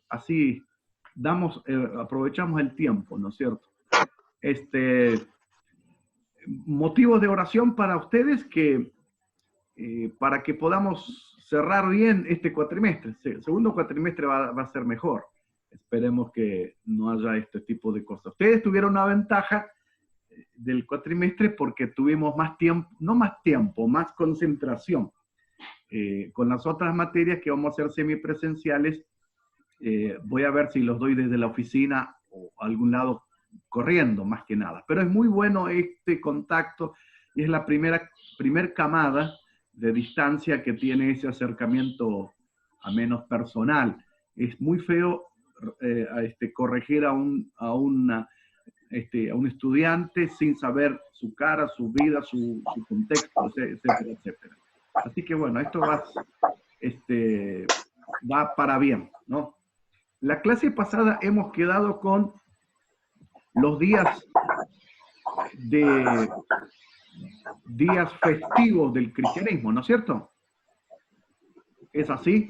así aprovechamos el tiempo, ¿no es cierto? Motivos de oración para ustedes para que podamos cerrar bien este cuatrimestre. El segundo cuatrimestre va a ser mejor. Esperemos que no haya este tipo de cosas. Ustedes tuvieron una ventaja del cuatrimestre porque tuvimos más tiempo, no más tiempo, más concentración. Con las otras materias que vamos a hacer semipresenciales, voy a ver si los doy desde la oficina o algún lado corriendo, más que nada. Pero es muy bueno este contacto y es la primer camada de distancia que tiene ese acercamiento a menos personal. Es muy feo corregir a un estudiante sin saber su cara, su vida, su contexto, etcétera, etcétera. Así que bueno, esto va para bien, ¿no? La clase pasada hemos quedado con los días festivos del cristianismo, ¿no es cierto? ¿Es así?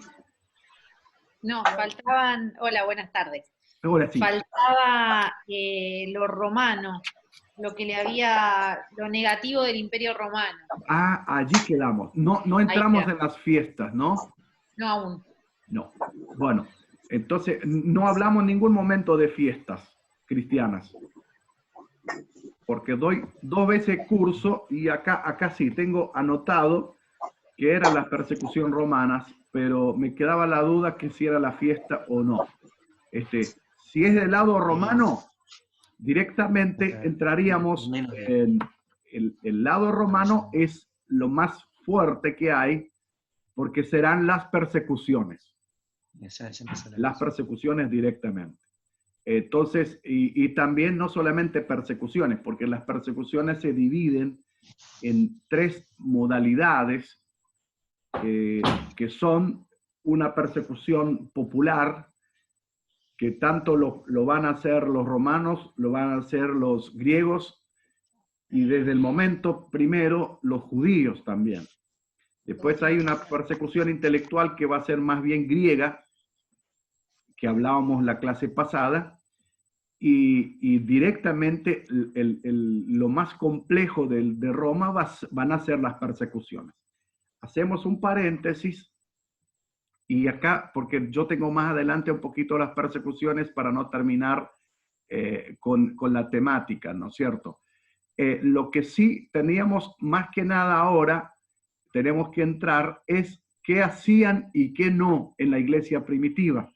No, faltaban, hola, buenas tardes. Ahora sí. Faltaba lo romano, lo negativo del Imperio Romano. Ah, allí quedamos. No entramos en las fiestas, ¿no? No aún. No. Bueno, entonces no hablamos en ningún momento de fiestas cristianas. Porque doy 2 veces curso y acá sí, tengo anotado que eran las persecuciones romanas, pero me quedaba la duda que si era la fiesta o no. Si es del lado romano, directamente entraríamos en el lado romano, es lo más fuerte que hay, porque serán las persecuciones. Las persecuciones directamente. Entonces, y también no solamente persecuciones, porque las persecuciones se dividen en 3 modalidades, que son una persecución popular, que tanto lo van a hacer los romanos, lo van a hacer los griegos, y desde el momento primero los judíos también. Después hay una persecución intelectual que va a ser más bien griega, que hablábamos la clase pasada, y directamente lo más complejo de Roma van a ser las persecuciones. Hacemos un paréntesis, y acá, porque yo tengo más adelante un poquito las persecuciones para no terminar con la temática, ¿no es cierto? Lo que sí teníamos más que nada ahora, tenemos que entrar, es qué hacían y qué no en la iglesia primitiva.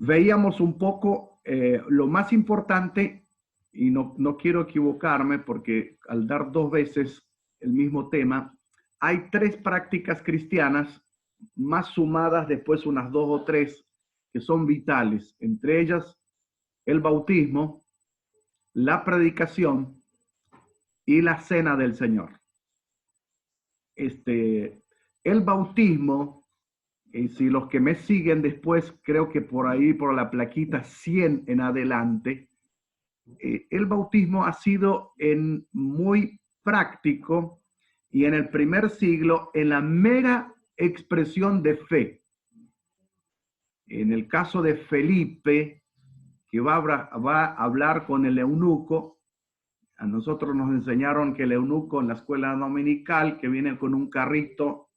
Veíamos un poco lo más importante, y no quiero equivocarme porque al dar 2 veces el mismo tema, hay 3 prácticas cristianas, más sumadas después unas 2 o 3, que son vitales, entre ellas el bautismo, la predicación y la cena del Señor. El bautismo, si los que me siguen después, creo que por ahí, por la plaquita 100 en adelante, el bautismo ha sido muy práctico y en el primer siglo en la mera expresión de fe. En el caso de Felipe, que va a hablar con el eunuco, a nosotros nos enseñaron que el eunuco en la escuela dominical, que viene con un carrito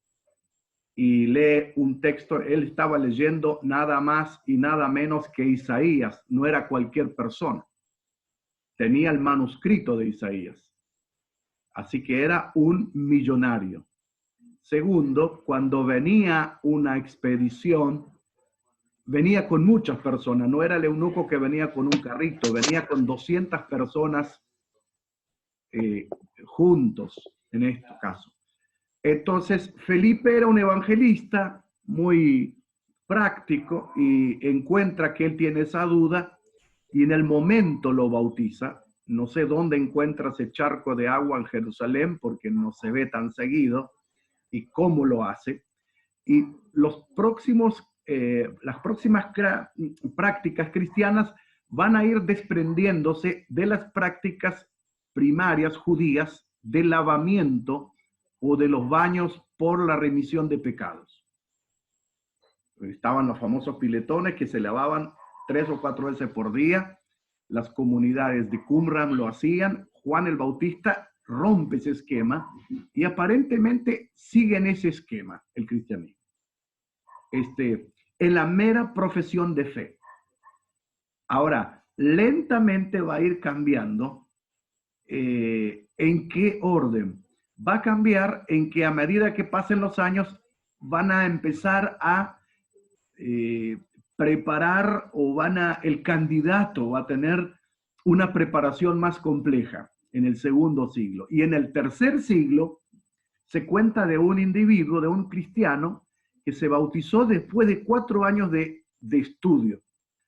y lee un texto, él estaba leyendo nada más y nada menos que Isaías, no era cualquier persona. Tenía el manuscrito de Isaías. Así que era un millonario. Segundo, cuando venía una expedición, venía con muchas personas, no era el eunuco que venía con un carrito, venía con 200 personas juntos en este caso. Entonces, Felipe era un evangelista muy práctico y encuentra que él tiene esa duda y en el momento lo bautiza. No sé dónde encuentra ese charco de agua en Jerusalén porque no se ve tan seguido y cómo lo hace. Y las próximas prácticas cristianas van a ir desprendiéndose de las prácticas primarias judías del lavamiento o de los baños por la remisión de pecados. Estaban los famosos piletones que se lavaban 3 o 4 veces por día. Las comunidades de Qumran lo hacían. Juan el Bautista rompe ese esquema y aparentemente sigue en ese esquema el cristianismo. En la mera profesión de fe. Ahora, lentamente va a ir cambiando. ¿En qué orden? Va a cambiar en que a medida que pasen los años van a empezar a preparar el candidato va a tener una preparación más compleja en el segundo siglo. Y en el tercer siglo se cuenta de un individuo, de un cristiano, que se bautizó después de 4 años de estudio.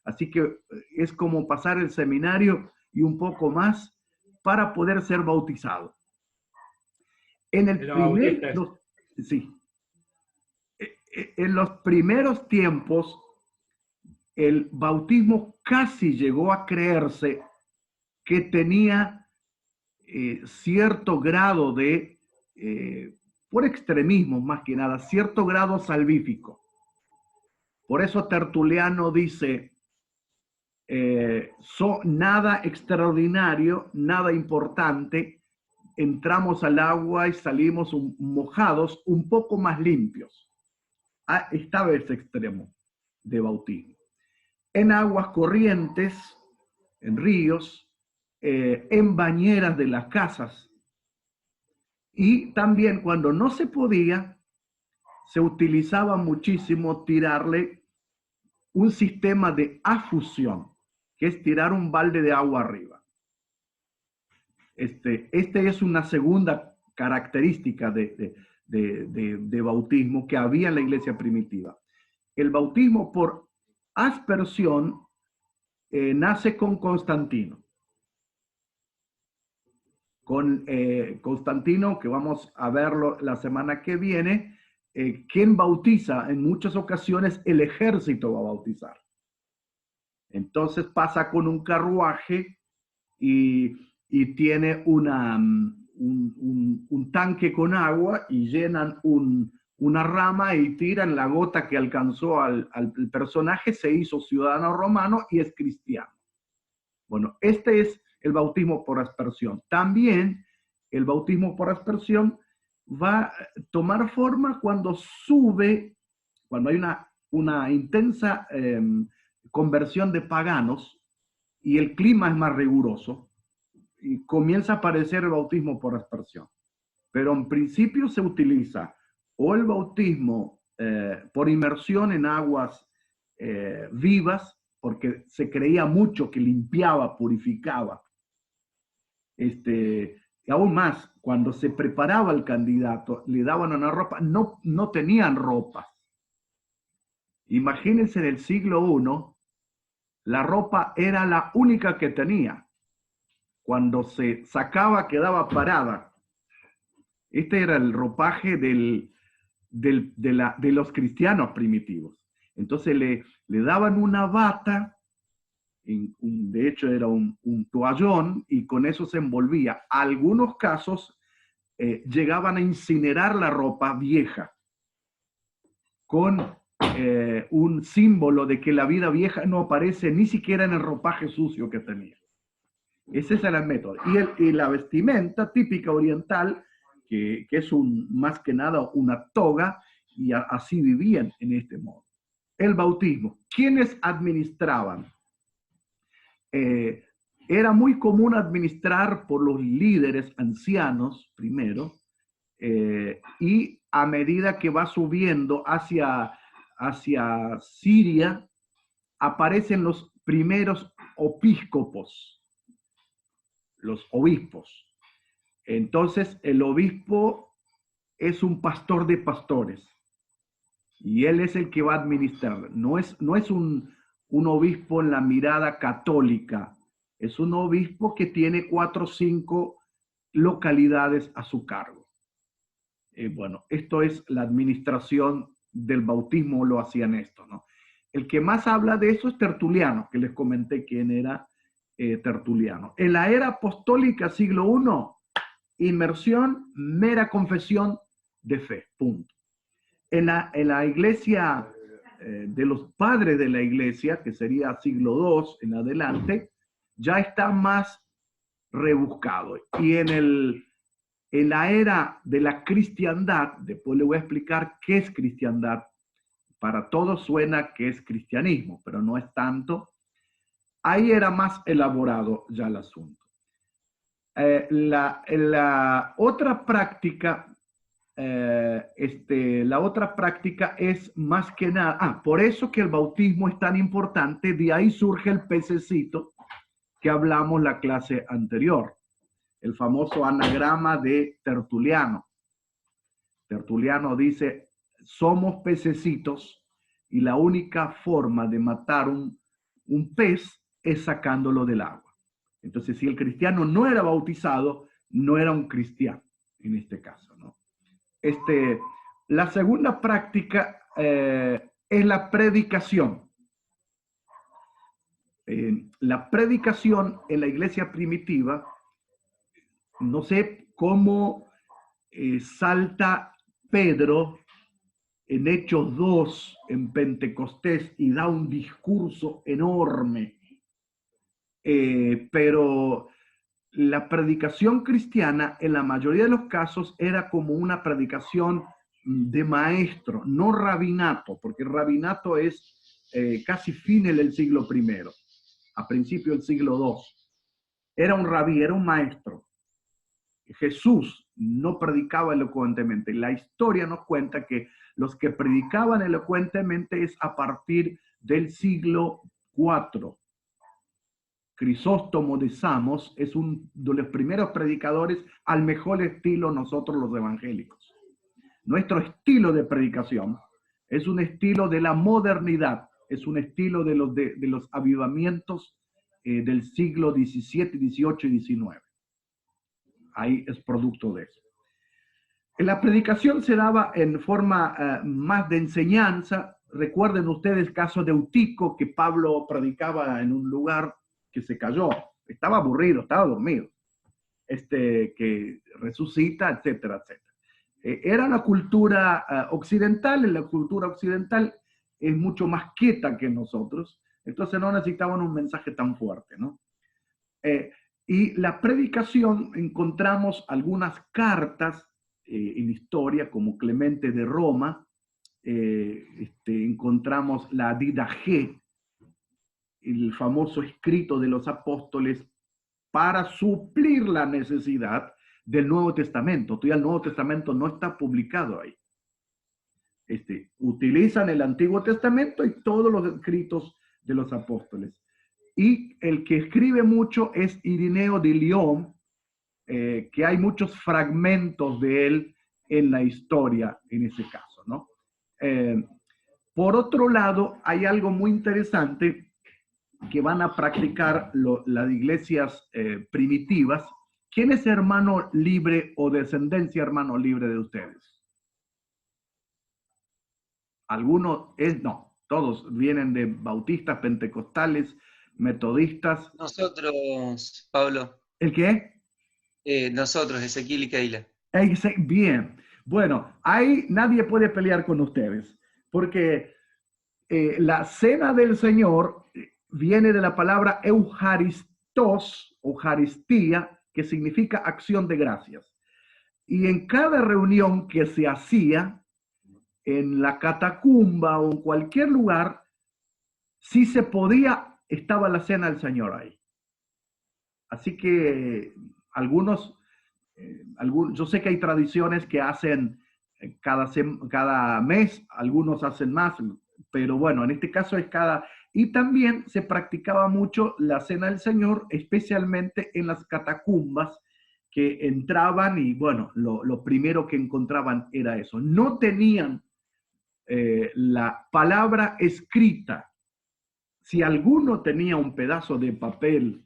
Así que es como pasar el seminario y un poco más para poder ser bautizado. En los primeros tiempos, el bautismo casi llegó a creerse que tenía cierto grado de, por extremismo más que nada, cierto grado salvífico. Por eso Tertuliano dice, nada extraordinario, nada importante, entramos al agua y salimos mojados, un poco más limpios. Estaba ese extremo de bautismo. En aguas corrientes, en ríos, en bañeras de las casas. Y también cuando no se podía, se utilizaba muchísimo tirarle un sistema de afusión, que es tirar un balde de agua arriba. Es una segunda característica de bautismo que había en la iglesia primitiva. El bautismo por aspersión nace con Constantino. Con Constantino, que vamos a verlo la semana que viene, quien bautiza en muchas ocasiones, el ejército va a bautizar. Entonces pasa con un carruaje y tiene un tanque con agua y llenan una rama y tiran la gota que alcanzó al personaje, se hizo ciudadano romano y es cristiano. Bueno, este es el bautismo por aspersión. También el bautismo por aspersión va a tomar forma cuando hay una intensa conversión de paganos y el clima es más riguroso y comienza a aparecer el bautismo por aspersión. Pero en principio se utiliza o el bautismo por inmersión en aguas vivas, porque se creía mucho que limpiaba, purificaba. Y aún más, cuando se preparaba el candidato, le daban una ropa, no tenían ropas. Imagínense en el siglo I, la ropa era la única que tenía. Cuando se sacaba, quedaba parada. Este era el ropaje de los cristianos primitivos. Entonces le daban una bata, de hecho era un toallón, y con eso se envolvía. Algunos casos llegaban a incinerar la ropa vieja con un símbolo de que la vida vieja no aparece ni siquiera en el ropaje sucio que tenía. Ese era el método. Y la vestimenta típica oriental, que es más que nada una toga, y así vivían en este modo. El bautismo. ¿Quiénes administraban? Era muy común administrar por los líderes ancianos primero, y a medida que va subiendo hacia Siria, aparecen los primeros episcopos, los obispos. Entonces, el obispo es un pastor de pastores y él es el que va a administrar. No es un obispo en la mirada católica, es un obispo que tiene 4 o 5 localidades a su cargo. Bueno, esto es la administración del bautismo, lo hacían esto, ¿no? El que más habla de eso es Tertuliano, que les comenté quién era Tertuliano. En la era apostólica, siglo I, inmersión, mera confesión de fe, punto. En la iglesia de los padres de la iglesia, que sería siglo II en adelante, ya está más rebuscado. Y en la era de la cristiandad, después le voy a explicar qué es cristiandad. Para todos suena que es cristianismo, pero no es tanto. Ahí era más elaborado ya el asunto. La otra práctica, la otra práctica es más que nada, por eso que el bautismo es tan importante, de ahí surge el pececito que hablamos la clase anterior, el famoso anagrama de Tertuliano. Tertuliano dice, somos pececitos y la única forma de matar un pez es sacándolo del agua. Entonces, si el cristiano no era bautizado, no era un cristiano, en este caso, ¿no? La segunda práctica es la predicación. La predicación en la iglesia primitiva, no sé cómo salta Pedro en Hechos 2, en Pentecostés, y da un discurso enorme. Pero la predicación cristiana en la mayoría de los casos era como una predicación de maestro, no rabinato, porque el rabinato es casi fines del siglo I, a principio del siglo II. Era un rabí, era un maestro. Jesús no predicaba elocuentemente. La historia nos cuenta que los que predicaban elocuentemente es a partir del siglo IV. Crisóstomo de Samos es uno de los primeros predicadores al mejor estilo nosotros los evangélicos. Nuestro estilo de predicación es un estilo de la modernidad, es un estilo de los avivamientos del siglo XVII, XVIII y XIX. Ahí es producto de eso. La predicación se daba en forma más de enseñanza. Recuerden ustedes el caso de Eutico, que Pablo predicaba en un lugar que se cayó, estaba aburrido, estaba dormido, que resucita, etcétera, etcétera. Era una cultura occidental, en la cultura occidental es mucho más quieta que nosotros, entonces no necesitaban un mensaje tan fuerte, ¿no? Y la predicación, encontramos algunas cartas en historia, como Clemente de Roma, encontramos la Didache, el famoso escrito de los apóstoles para suplir la necesidad del Nuevo Testamento. Todavía el Nuevo Testamento no está publicado ahí. Utilizan el Antiguo Testamento y todos los escritos de los apóstoles. Y el que escribe mucho es Irineo de Lyon, que hay muchos fragmentos de él en la historia, en ese caso, ¿no? Por otro lado, hay algo muy interesante que van a practicar las iglesias primitivas. ¿Quién es hermano libre o descendencia hermano libre de ustedes? Algunos no, todos vienen de bautistas, pentecostales, metodistas. Nosotros, Pablo. ¿El qué? Nosotros, Ezequiel y Keila. Bien. Bueno, ahí nadie puede pelear con ustedes, porque la cena del Señor viene de la palabra eucharistos, eucaristía, que significa acción de gracias. Y en cada reunión que se hacía, en la catacumba o en cualquier lugar, si se podía, estaba la cena del Señor ahí. Así que yo sé que hay tradiciones que hacen cada mes, algunos hacen más, pero bueno, en este caso es cada... Y también se practicaba mucho la cena del Señor, especialmente en las catacumbas, que entraban y bueno, lo primero que encontraban era eso. No tenían la palabra escrita. Si alguno tenía un pedazo de papel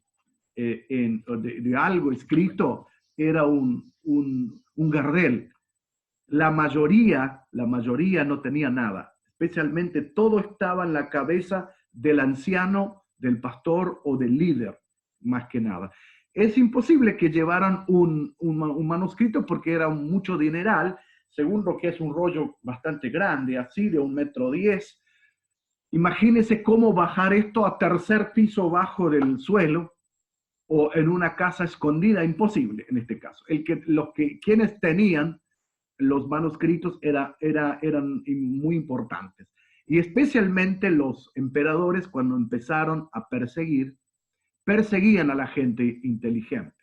de algo escrito, era un Gardel. La mayoría no tenía nada. Especialmente todo estaba en la cabeza del anciano, del pastor o del líder, más que nada. Es imposible que llevaran un manuscrito porque era mucho dineral, según lo que es un rollo bastante grande, así de 1,10 metros. Imagínense cómo bajar esto a tercer piso bajo del suelo o en una casa escondida, imposible en este caso. Quienes tenían los manuscritos eran muy importantes. Y especialmente los emperadores, cuando empezaron a perseguían a la gente inteligente,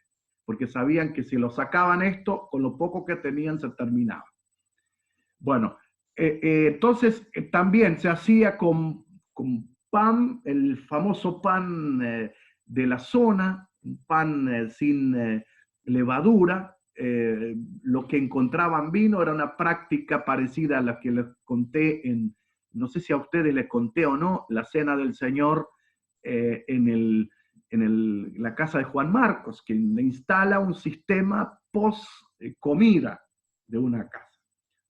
porque sabían que si lo sacaban esto, con lo poco que tenían se terminaba. Bueno, entonces también se hacía con pan, el famoso pan de la zona, un pan sin levadura. Lo que encontraban vino era una práctica parecida a la que les conté no sé si a ustedes les conté o no, la cena del Señor en la casa de Juan Marcos, que le instala un sistema post comida de una casa.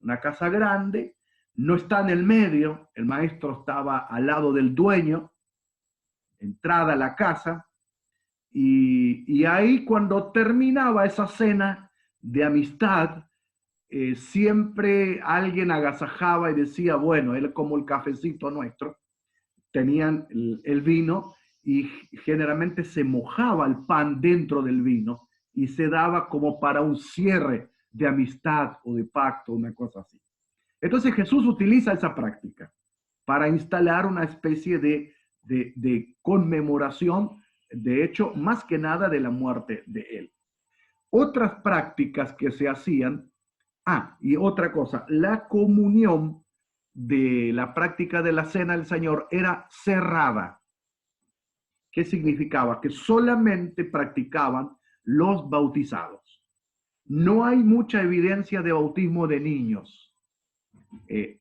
Una casa grande, no está en el medio, el maestro estaba al lado del dueño, entrada a la casa, y ahí cuando terminaba esa cena de amistad, siempre alguien agasajaba y decía, bueno, él como el cafecito nuestro, tenían el vino y generalmente se mojaba el pan dentro del vino y se daba como para un cierre de amistad o de pacto, una cosa así. Entonces Jesús utiliza esa práctica para instalar una especie de conmemoración, de hecho, más que nada de la muerte de él. Otras prácticas que se hacían, y otra cosa, la comunión de la práctica de la cena del Señor era cerrada. ¿Qué significaba? Que solamente practicaban los bautizados. No hay mucha evidencia de bautismo de niños.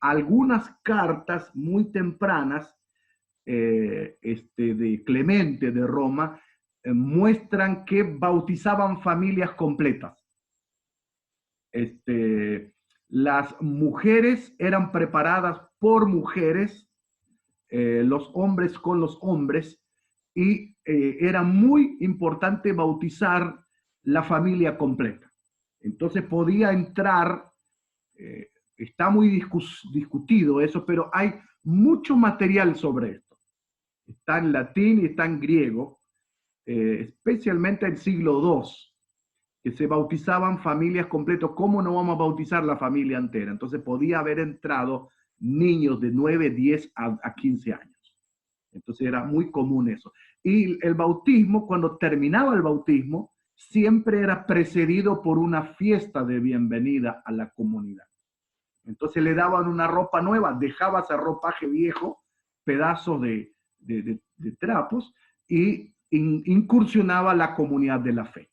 Algunas cartas muy tempranas de Clemente de Roma muestran que bautizaban familias completas. Las mujeres eran preparadas por mujeres, los hombres con los hombres, y era muy importante bautizar la familia completa. Entonces podía entrar, está muy discutido eso, pero hay mucho material sobre esto. Está en latín y está en griego, especialmente en el siglo II, que se bautizaban familias completas. ¿Cómo no vamos a bautizar la familia entera? Entonces podía haber entrado niños de 9, 10 a 15 años. Entonces era muy común eso. Y el bautismo, cuando terminaba el bautismo, siempre era precedido por una fiesta de bienvenida a la comunidad. Entonces le daban una ropa nueva, dejaba ese ropaje viejo, pedazos de trapos, y incursionaba la comunidad de la fe,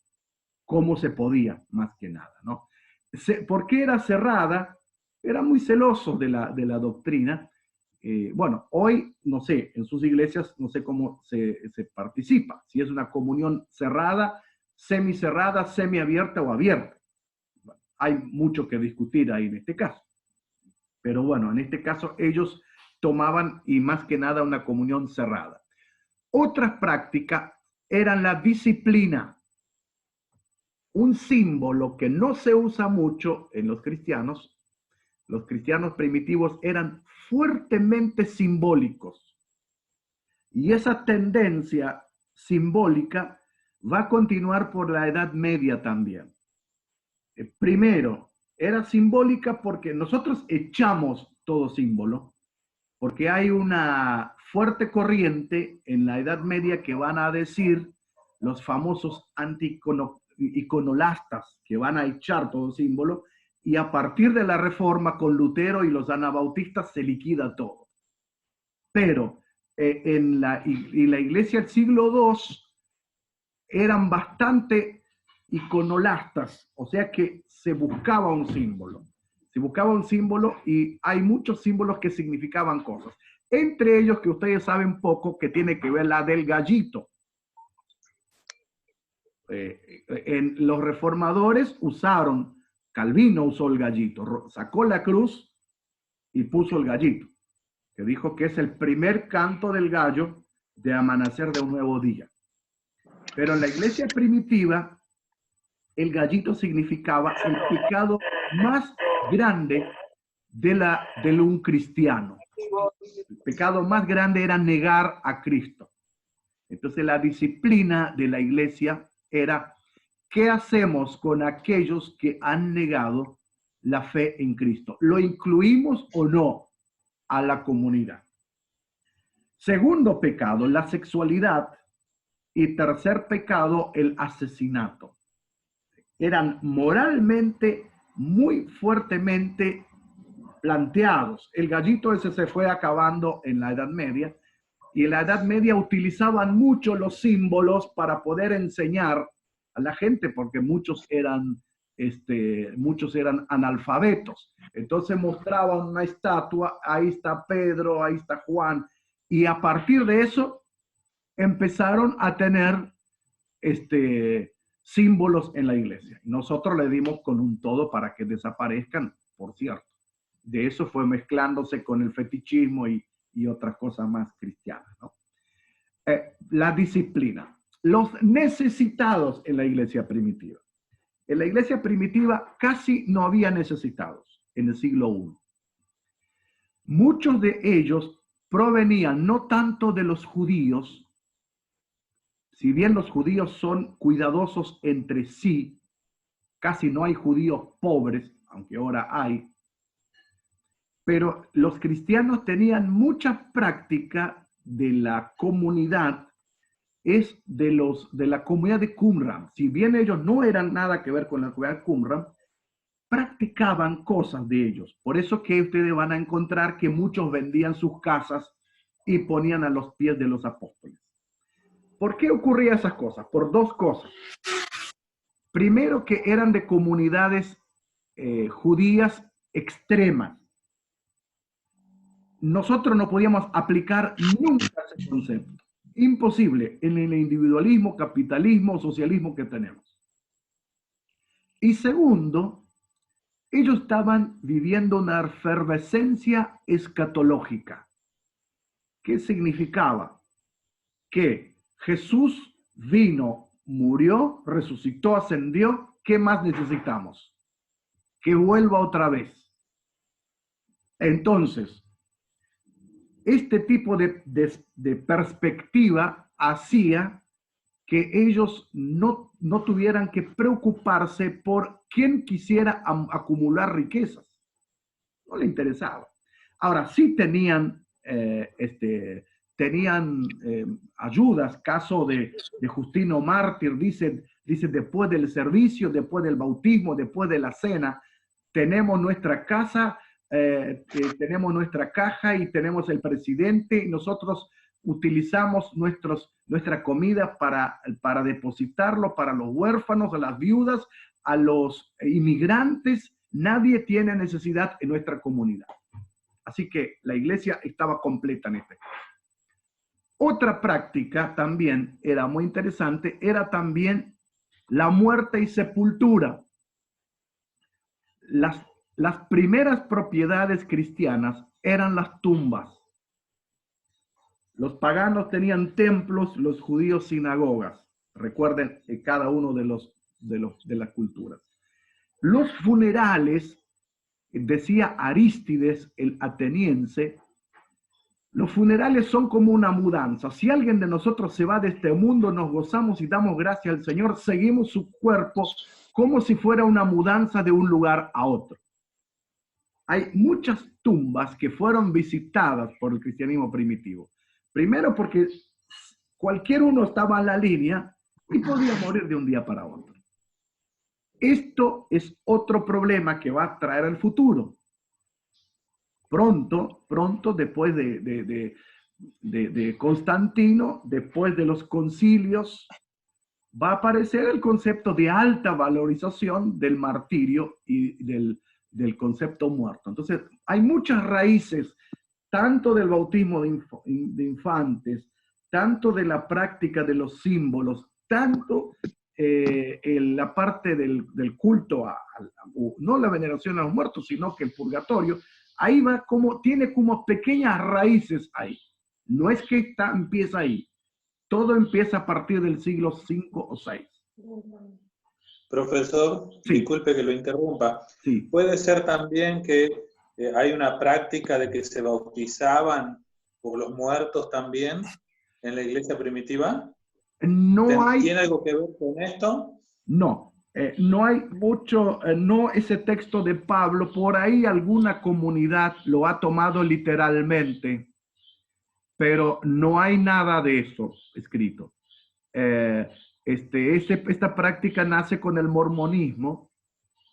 como se podía, más que nada, ¿no? ¿Por qué era cerrada? Era muy celoso de la doctrina. Bueno, hoy, no sé, en sus iglesias, no sé cómo se participa, si es una comunión cerrada, semicerrada, semiabierta o abierta. Bueno, hay mucho que discutir ahí en este caso. Pero bueno, en este caso ellos tomaban, y más que nada, una comunión cerrada. Otras prácticas eran la disciplina, un símbolo que no se usa mucho en los cristianos. Los cristianos primitivos eran fuertemente simbólicos. Y esa tendencia simbólica va a continuar por la Edad Media también. Primero, era simbólica porque nosotros echamos todo símbolo, porque hay una fuerte corriente en la Edad Media que van a decir los famosos anti-iconolastas, que van a echar todo símbolo, y a partir de la Reforma con Lutero y los anabautistas se liquida todo. Pero en la iglesia del siglo II eran bastante iconolastas, o sea que se buscaba un símbolo. Se buscaba un símbolo y hay muchos símbolos que significaban cosas. Entre ellos, que ustedes saben poco, que tiene que ver la del gallito. Los reformadores Calvino usó el gallito, sacó la cruz y puso el gallito, que dijo que es el primer canto del gallo de amanecer de un nuevo día. Pero en la iglesia primitiva, el gallito significaba el pecado más grande de un cristiano. El pecado más grande era negar a Cristo. Entonces la disciplina de la iglesia era, ¿qué hacemos con aquellos que han negado la fe en Cristo? ¿Lo incluimos o no a la comunidad? Segundo pecado, la sexualidad. Y tercer pecado, el asesinato. Eran moralmente muy fuertemente planteados. El gallito ese se fue acabando en la Edad Media, y en la Edad Media utilizaban mucho los símbolos para poder enseñar a la gente, porque muchos eran analfabetos. Entonces mostraban una estatua, ahí está Pedro, ahí está Juan, y a partir de eso empezaron a tener símbolos en la iglesia. Nosotros le dimos con un todo para que desaparezcan, por cierto. De eso fue mezclándose con el fetichismo y otras cosas más cristianas, ¿no? La disciplina. Los necesitados en la iglesia primitiva. En la iglesia primitiva casi no había necesitados en el siglo I. Muchos de ellos provenían no tanto de los judíos, si bien los judíos son cuidadosos entre sí, casi no hay judíos pobres, aunque ahora hay, pero los cristianos tenían mucha práctica de la comunidad, de la comunidad de Qumran. Si bien ellos no eran nada que ver con la comunidad de Qumran, practicaban cosas de ellos. Por eso que ustedes van a encontrar que muchos vendían sus casas y ponían a los pies de los apóstoles. ¿Por qué ocurría esas cosas? Por dos cosas. Primero, que eran de comunidades judías extremas. Nosotros no podíamos aplicar nunca ese concepto. Imposible en el individualismo, capitalismo, socialismo que tenemos. Y segundo, ellos estaban viviendo una efervescencia escatológica. ¿Qué significaba? Que Jesús vino, murió, resucitó, ascendió. ¿Qué más necesitamos? Que vuelva otra vez. Entonces, este tipo de perspectiva hacía que ellos no tuvieran que preocuparse por quién quisiera acumular riquezas. No le interesaba. Ahora, sí tenían ayudas, caso de Justino Mártir, dice después del servicio, después del bautismo, después de la cena, tenemos nuestra casa, tenemos nuestra caja y tenemos el presidente, y nosotros utilizamos nuestra comida para depositarlo para los huérfanos, a las viudas, a los inmigrantes. Nadie tiene necesidad en nuestra comunidad. Así que la iglesia estaba completa en este caso. Otra práctica también era muy interesante, era también la muerte y sepultura. Las primeras propiedades cristianas eran las tumbas. Los paganos tenían templos, los judíos sinagogas. Recuerden cada uno de las culturas. Los funerales, decía Arístides, el ateniense, los funerales son como una mudanza. Si alguien de nosotros se va de este mundo, nos gozamos y damos gracias al Señor, seguimos su cuerpo como si fuera una mudanza de un lugar a otro. Hay muchas tumbas que fueron visitadas por el cristianismo primitivo. Primero porque cualquier uno estaba en la línea y podía morir de un día para otro. Esto es otro problema que va a traer el futuro. Pronto, después de Constantino, después de los concilios, va a aparecer el concepto de alta valorización del martirio y del concepto muerto. Entonces, hay muchas raíces, tanto del bautismo de infantes, tanto de la práctica de los símbolos, tanto en la parte del culto, no la veneración a los muertos, sino que el purgatorio, ahí va tiene como pequeñas raíces ahí. No es que empieza ahí. Todo empieza a partir del siglo V o VI. Profesor, sí. Disculpe que lo interrumpa. Sí. Puede ser también que ¿Hay una práctica de que se bautizaban por los muertos también en la iglesia primitiva? No hay, ¿Tiene algo que ver con esto? no, no hay mucho, no ese texto de Pablo, por ahí alguna comunidad lo ha tomado literalmente, pero no hay nada de eso escrito. Esta práctica nace con el mormonismo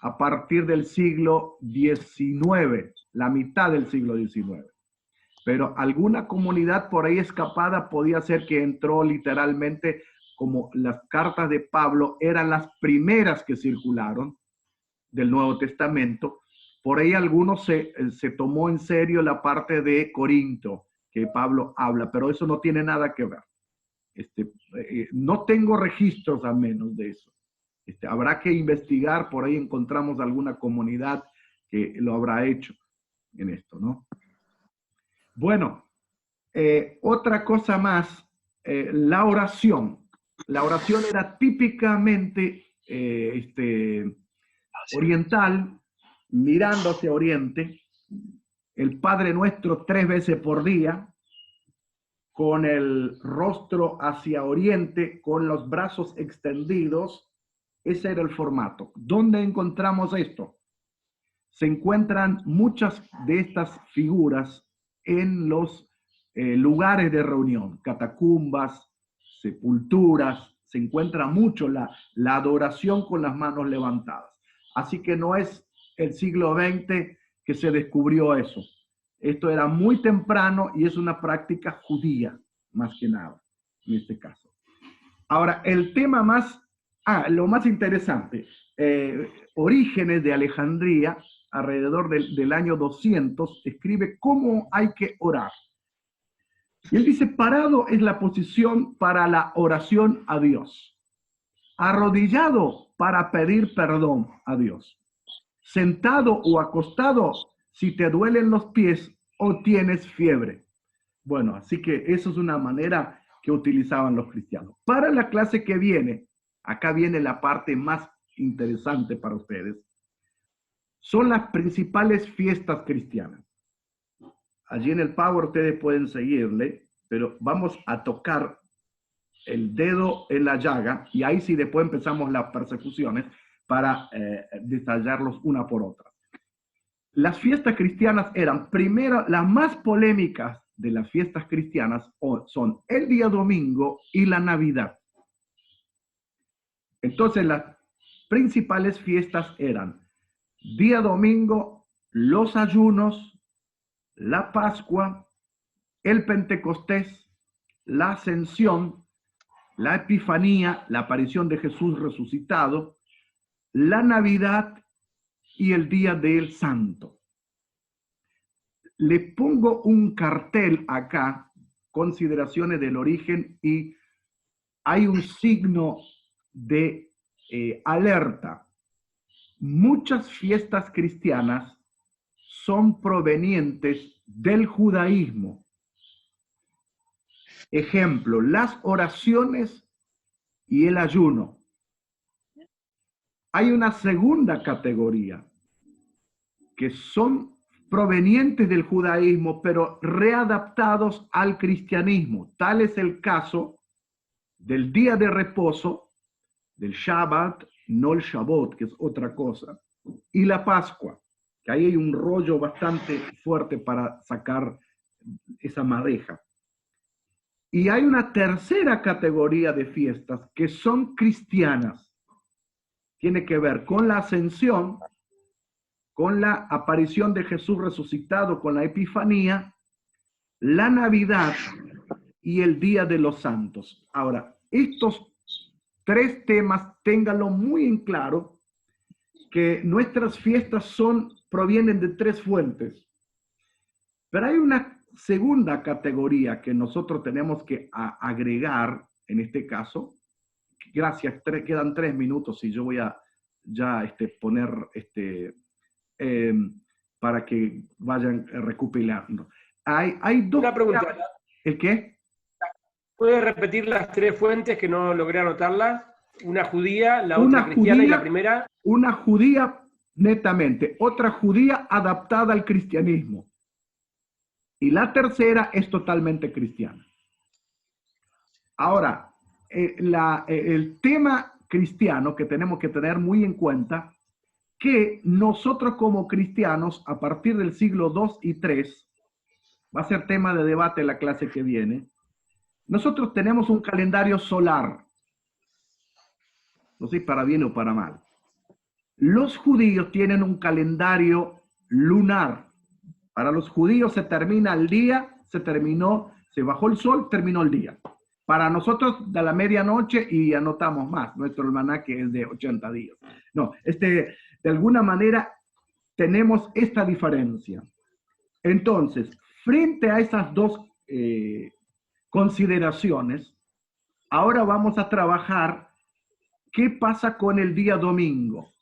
a partir del siglo XIX, la mitad del siglo XIX. Pero alguna comunidad por ahí escapada podía ser que entró literalmente, como las cartas de Pablo eran las primeras que circularon del Nuevo Testamento. Por ahí algunos se tomó en serio la parte de Corinto que Pablo habla, pero eso no tiene nada que ver. No tengo registros al menos de eso. Habrá que investigar, por ahí encontramos alguna comunidad que lo habrá hecho en esto, ¿no? Bueno, otra cosa más, la oración. La oración era típicamente oriental, mirando hacia oriente, el Padre Nuestro 3 veces por día, con el rostro hacia oriente, con los brazos extendidos. Ese era el formato. ¿Dónde encontramos esto? Se encuentran muchas de estas figuras en los lugares de reunión, catacumbas, sepulturas. Se encuentra mucho la adoración con las manos levantadas. Así que no es el siglo XX que se descubrió eso. Esto era muy temprano y es una práctica judía, más que nada, en este caso. Ahora, el tema más, lo más interesante, Orígenes de Alejandría, alrededor del año 200, escribe cómo hay que orar. Y él dice, parado es la posición para la oración a Dios. Arrodillado para pedir perdón a Dios. Sentado o acostado si te duelen los pies o tienes fiebre. Bueno, así que eso es una manera que utilizaban los cristianos. Para la clase que viene, acá viene la parte más interesante para ustedes, son las principales fiestas cristianas. Allí en el Power ustedes pueden seguirle, pero vamos a tocar el dedo en la llaga y ahí sí después empezamos las persecuciones para detallarlos una por otra. Las fiestas cristianas eran, primero, las más polémicas de las fiestas cristianas son el día domingo y la Navidad. Entonces las principales fiestas eran día domingo, los ayunos, la Pascua, el Pentecostés, la Ascensión, la Epifanía, la aparición de Jesús resucitado, la Navidad y el Día del Santo. Le pongo un cartel acá, consideraciones del origen, y hay un signo de alerta. Muchas fiestas cristianas son provenientes del judaísmo. Ejemplo, las oraciones y el ayuno. Hay una segunda categoría que son provenientes del judaísmo, pero readaptados al cristianismo. Tal es el caso del día de reposo, del Shabbat, no el Shabbat, que es otra cosa, y la Pascua, que ahí hay un rollo bastante fuerte para sacar esa madeja. Y hay una tercera categoría de fiestas que son cristianas. Tiene que ver con la ascensión, con la aparición de Jesús resucitado, con la Epifanía, la Navidad y el Día de los Santos. Ahora, estos tres temas, ténganlo muy en claro, que nuestras fiestas provienen de tres fuentes. Pero hay una segunda categoría que nosotros tenemos que agregar en este caso. Gracias, quedan 3 minutos y yo voy a ya poner para que vayan recopilando. Hay dos. Una pregunta. ¿El qué? ¿Puedes repetir las tres fuentes que no logré anotarlas? Una judía, la otra cristiana y la primera. Una judía netamente, otra judía adaptada al cristianismo. Y la tercera es totalmente cristiana. Ahora, el tema cristiano que tenemos que tener muy en cuenta, que nosotros como cristianos, a partir del siglo II y III, va a ser tema de debate en la clase que viene, nosotros tenemos un calendario solar, no sé para bien o para mal. Los judíos tienen un calendario lunar. Para los judíos se termina el día, se bajó el sol, terminó el día. Para nosotros de la medianoche y anotamos más, nuestro almanaque es de 80 días. No, de alguna manera tenemos esta diferencia. Entonces, frente a esas dos consideraciones, ahora vamos a trabajar qué pasa con el día domingo.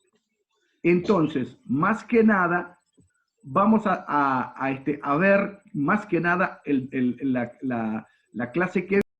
Entonces, más que nada, vamos a ver más que nada la clase que